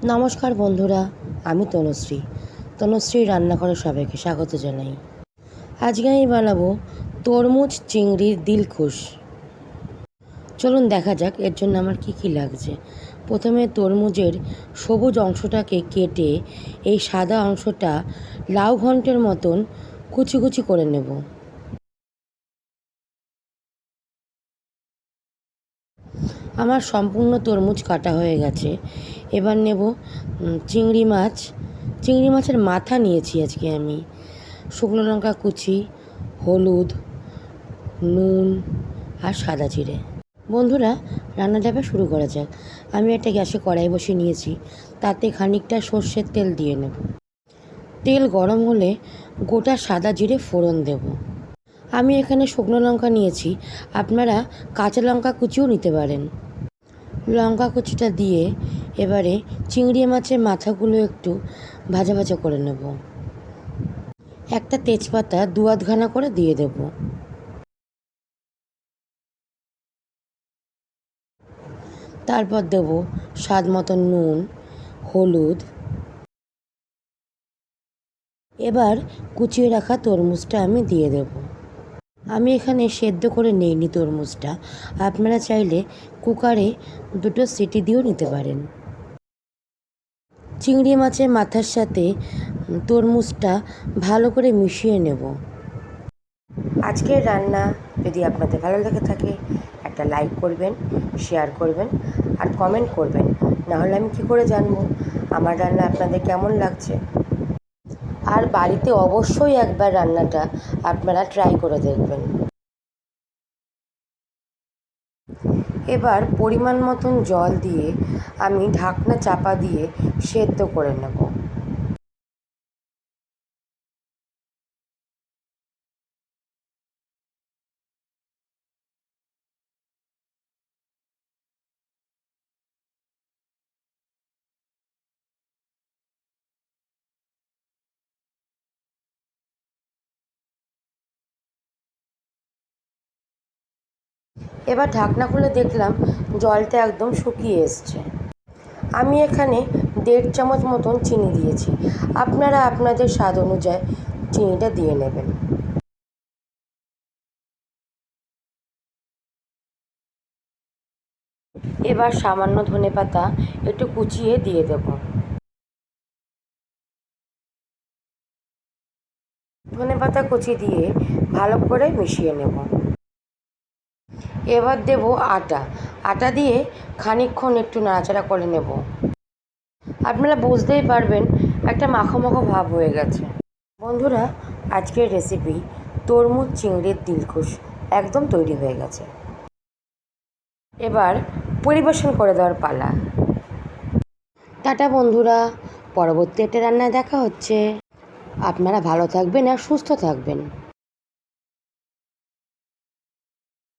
নমস্কার বন্ধুরা, আমি তনুশ্রী রান্নাঘরে সবাইকে স্বাগত জানাই। আজকে আমি বানাবো তরমুজ চিংড়ির দিলখুশ। চলুন দেখা যাক এর জন্য আমার কি কি লাগছে। প্রথমে তরমুজের সবুজ অংশটাকে কেটে এই সাদা অংশটা লাউ ঘন্টের মতন কুচি কুচি করে নেব। আমার সম্পূর্ণ তরমুজ কাটা হয়ে গেছে। এবার নেব চিংড়ি মাছ। চিংড়ি মাছের মাথা নিয়েছি আজকে আমি। শুকনো লঙ্কা কুচি, হলুদ, নুন আর সাদা জিরে। বন্ধুরা, রান্নাটা এবার শুরু করা যাক। আমি একটা গ্যাসে কড়াই বসিয়ে নিয়েছি, তাতে খানিকটা সর্ষের তেল দিয়ে নেব। তেল গরম হলে গোটা সাদা জিরে ফোড়ন দেব। আমি এখানে শুকনো লঙ্কা নিয়েছি, আপনারা কাঁচা লঙ্কা কুচিও নিতে পারেন। লঙ্কা কুচিটা দিয়ে এবারে চিংড়ি মাছের মাথাগুলো একটু ভাজা ভাজা করে নেব। একটা তেজপাতা 2-8 করে দিয়ে দেব। তারপর দেব স্বাদ মতো নুন, হলুদ। এবার কুচিয়ে রাখা তরমুজটা আমি দিয়ে দেব। আমি এখানে সেদ্ধ করে নিইনি তরমুজটা, আপনারা চাইলে কুকারে 2 সিটি দিয়েও নিতে পারেন। চিংড়ি মাছের মাথার সাথে তরমুজটা ভালো করে মিশিয়ে নেব। আজকের রান্না যদি আপনাদের ভালো লেগে থাকে, একটা লাইক করবেন, শেয়ার করবেন আর কমেন্ট করবেন। নাহলে আমি কী করে জানবো আমার রান্না আপনাদের কেমন লাগছে। আর বাড়িতে অবশ্যই একবার রান্নাটা আপনারা ট্রাই করে দেখবেন। এবার পরিমাণ মতন জল দিয়ে আমি ঢাকনা চাপা দিয়ে সেদ্ধ করে নেব। এবার ঢাকনা খুলে দেখলাম জলটা একদম শুকিয়ে এসছে। আমি এখানে 1.5 চামচ মতন চিনি দিয়েছি, আপনারা আপনাদের স্বাদ অনুযায়ী চিনিটা দিয়ে নেবেন। এবার সামান্য ধনেপাতা একটু কুচিয়ে দিয়ে দেব। ধনেপাতা কুচি দিয়ে ভালো করে মিশিয়ে নেব। এবার দেব আটা। আটা দিয়ে খানিকক্ষণ একটু নাড়াচাড়া করে নেব। আপনারা বুঝতেই পারবেন একটা মাখো মাখো ভাব হয়ে গেছে। বন্ধুরা, আজকের রেসিপি তরমুজ চিংড়ির দিলখুশ একদম তৈরি হয়ে গেছে। এবার পরিবেশন করে দেওয়ার পালা। টাটা বন্ধুরা, পরবর্তী একটা রান্নায় দেখা হচ্ছে। আপনারা ভালো থাকবেন আর সুস্থ থাকবেন।